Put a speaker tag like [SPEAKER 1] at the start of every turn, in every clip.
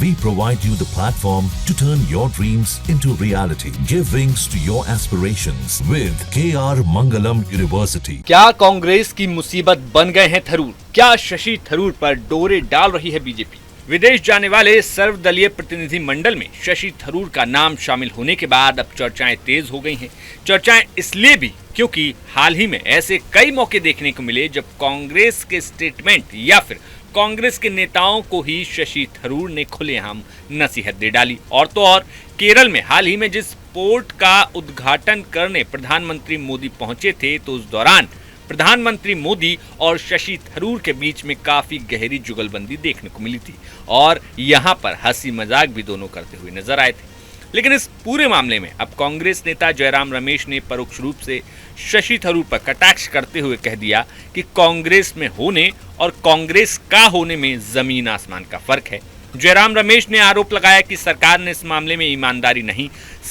[SPEAKER 1] We provide you the platform to turn your dreams into reality. Give wings to your aspirations with KR Mangalam University.
[SPEAKER 2] क्या कांग्रेस की मुसीबत बन गए हैं थरूर? क्या शशि थरूर पर डोरे डाल रही है बीजेपी? विदेश जाने वाले सर्वदलीय प्रतिनिधि मंडल में शशि थरूर का नाम शामिल होने के बाद अब चर्चाएं तेज हो गई हैं। चर्चाएं इसलिए भी क्योंकि हाल ही में ऐसे कई मौके देखने को मिले जब कांग्रेस के स्टेटमेंट या फिर कांग्रेस के नेताओं को ही शशि थरूर ने खुलेआम नसीहत दे डाली। और तो और केरल में हाल ही में जिस पोर्ट का उद्घाटन करने प्रधानमंत्री मोदी पहुंचे थे, तो उस दौरान प्रधानमंत्री मोदी और शशि थरूर के बीच में काफी गहरी जुगलबंदी देखने को मिली थी और यहां पर हंसी मजाक भी दोनों करते हुए नजर आए थे। लेकिन इस पूरे मामले में अब कांग्रेस नेता जयराम रमेश ने परोक्ष रूप से शशि थरूर पर कटाक्ष करते हुए कह दिया कि कांग्रेस में होने और कांग्रेस का होने में जमीन आसमान का फर्क है। जयराम रमेश ने आरोप लगाया कि सरकार ने इस मामले में ईमानदारी नहीं,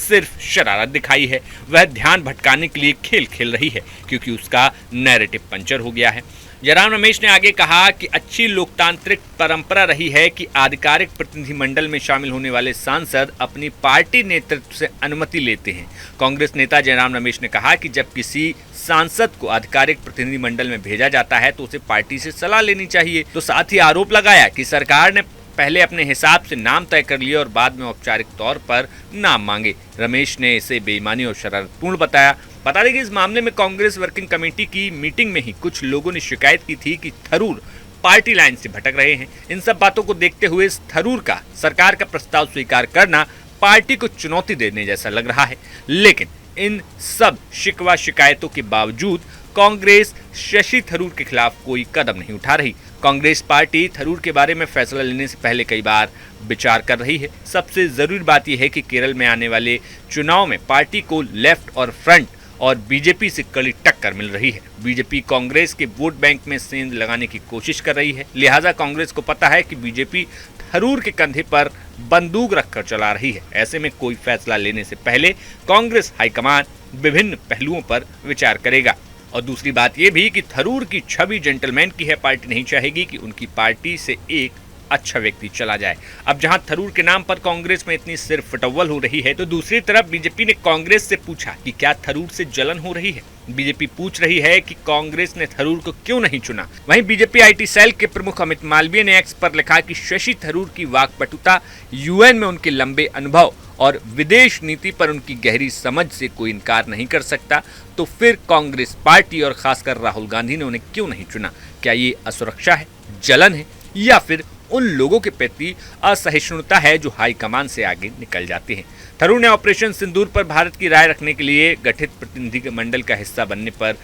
[SPEAKER 2] सिर्फ शरारत दिखाई है। वह ध्यान भटकाने के लिए खेल खेल रही है क्योंकि उसका नैरेटिव पंचर हो गया है। जयराम रमेश ने आगे कहा कि अच्छी लोकतांत्रिक परंपरा रही है कि आधिकारिक प्रतिनिधिमंडल में शामिल होने वाले सांसद अपनी पार्टी नेतृत्व से अनुमति लेते हैं। कांग्रेस नेता जयराम रमेश ने कहा कि जब किसी सांसद को आधिकारिक प्रतिनिधिमंडल में भेजा जाता है तो उसे पार्टी से सलाह लेनी चाहिए। तो साथ ही आरोप लगाया कि सरकार ने पहले अपने हिसाब से नाम तय कर लिए और बाद में औपचारिक तौर पर नाम मांगे। रमेश ने इसे बेईमानी और शरारतपूर्ण बताया। बता दें कि इस मामले में कांग्रेस वर्किंग कमेटी की मीटिंग में ही कुछ लोगों ने शिकायत की थी कि थरूर पार्टी लाइन से भटक रहे हैं। इन सब बातों को देखते हुए थरूर का सरकार का प्रस्ताव स्वीकार करना पार्टी को चुनौती देने जैसा लग रहा है। लेकिन इन सब शिकवा शिकायतों के बावजूद कांग्रेस शशि थरूर के खिलाफ कोई कदम नहीं उठा रही। कांग्रेस पार्टी थरूर के बारे में फैसला लेने से पहले कई बार विचार कर रही है। सबसे जरूरी बात यह है कि केरल में आने वाले चुनाव में पार्टी को लेफ्ट और फ्रंट और बीजेपी से कड़ी टक्कर मिल रही है। बीजेपी कांग्रेस के वोट बैंक में सेंध लगाने की कोशिश कर रही है, लिहाजा कांग्रेस को पता है कि बीजेपी थरूर के कंधे पर बंदूक रखकर चला रही है। ऐसे में कोई फैसला लेने से पहले कांग्रेस हाईकमान विभिन्न पहलुओं पर विचार करेगा। और दूसरी बात यह भी कि थरूर की छवि जेंटलमैन की है। पार्टी नहीं चाहेगी कि उनकी पार्टी से एक अच्छा व्यक्ति चला जाए। अब जहां थरूर के नाम पर कांग्रेस में इतनी सिर फटव्वल हो रही है, तो दूसरी तरफ बीजेपी ने कांग्रेस से पूछा कि क्या थरूर से जलन हो रही है। बीजेपी पूछ रही है कि कांग्रेस ने थरूर को क्यों नहीं चुना। वहीं बीजेपी आईटी सेल के प्रमुख अमित मालवीय ने एक्स पर लिखा कि शशि थरूर की वाकपटुता, यूएन में उनके लंबे अनुभव और विदेश नीति पर उनकी गहरी समझ से कोई इनकार नहीं कर सकता। तो फिर कांग्रेस पार्टी और खासकर राहुल गांधी ने उन्हें क्यों नहीं चुना? क्या ये असुरक्षा है, जलन है, या फिर उन लोगों के प्रति असहिष्णुता है जो हाईकमान से आगे निकल जाते हैं? थरूर ने ऑपरेशन सिंदूर पर भारत की राय रखने के लिए गठित प्रतिनिधिमंडल का हिस्सा बनने पर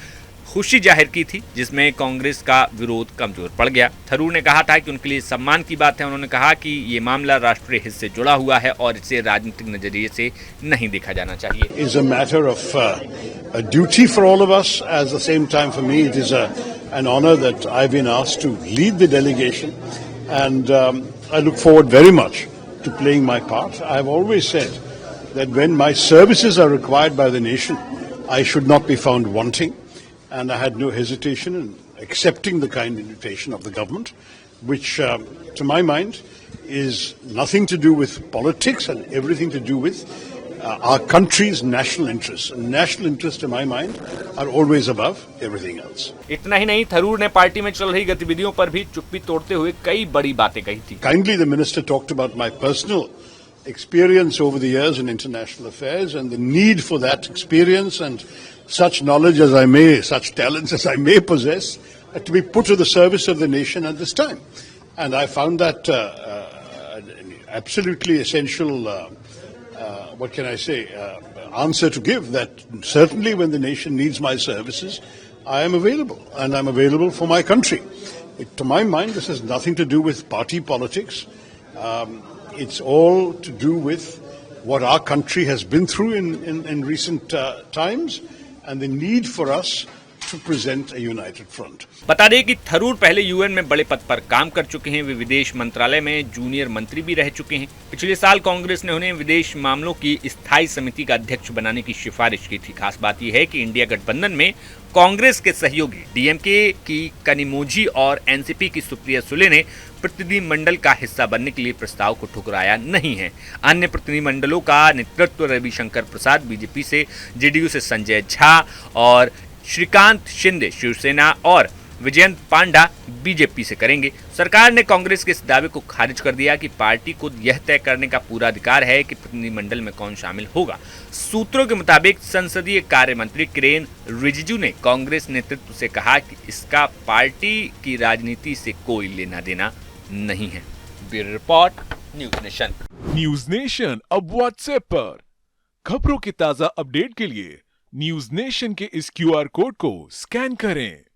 [SPEAKER 2] खुशी जाहिर की थी, जिसमें कांग्रेस का विरोध कमजोर पड़ गया। थरूर ने कहा था कि उनके लिए सम्मान की बात है। उन्होंने कहा कि ये मामला राष्ट्रीय हित से जुड़ा हुआ है और इसे राजनीतिक नजरिए से नहीं देखा जाना चाहिए।
[SPEAKER 3] Is a matter of a duty for all of us. At the same time, for me, it is an honor that I've been asked to lead the delegation, and I look forward very much to playing my part. I've always said that when my services are required by the nation, I should not be found wanting. And I had no hesitation in accepting the kind invitation of the government, which, to my mind, is nothing to do with politics and everything to do with our country's national interests. And national interests, to my mind, are always above everything else.
[SPEAKER 2] इतना ही नहीं, थरूर ने party में चल रही गतिविधियों पर भी चुप्पी तोड़ते हुए कई बड़ी बातें कही थी।
[SPEAKER 3] Kindly, the minister talked about my personal experience over the years in international affairs and the need for that experience and such knowledge as I may, such talents as I may possess, to be put to the service of the nation at this time. And I found that absolutely essential, what can I say, answer to give, that certainly when the nation needs my services, I am available, and I'm available for my country. To my mind, this has nothing to do with party politics. It's all to do with what our country has been through in recent times, and the need for us to present a united front.
[SPEAKER 2] बता दें कि थरूर पहले UN में बड़े पद पर काम कर चुके हैं। वे विदेश मंत्रालय में जूनियर मंत्री भी रह चुके हैं। पिछले साल कांग्रेस ने उन्हें विदेश मामलों की स्थायी समिति का अध्यक्ष बनाने की सिफारिश की थी। खास बात यह है कि इंडिया गठबंधन में कांग्रेस के सहयोगी डीएमके की कनिमोझी और एनसीपी की सुप्रिया सुले ने प्रतिनिधिमंडल का हिस्सा बनने के लिए प्रस्ताव को ठुकराया नहीं है। अन्य प्रतिनिधिमंडलों का नेतृत्व रविशंकर प्रसाद बीजेपी से, जेडीयू से संजय झा और श्रीकांत शिंदे शिवसेना और विजयंत पांडा बीजेपी से करेंगे। सरकार ने कांग्रेस के इस दावे को खारिज कर दिया कि पार्टी को यह तय करने का पूरा अधिकार है कि प्रतिनिधिमंडल में कौन शामिल होगा। सूत्रों के मुताबिक संसदीय कार्य मंत्री किरेन रिजिजू ने कांग्रेस नेतृत्व से कहा कि इसका पार्टी की राजनीति से कोई लेना देना नहीं है। Bureau report, news nation.
[SPEAKER 4] News nation अब व्हाट्सएप पर खबरों के ताजा अपडेट के लिए न्यूज नेशन के इस क्यूआर कोड को स्कैन करें।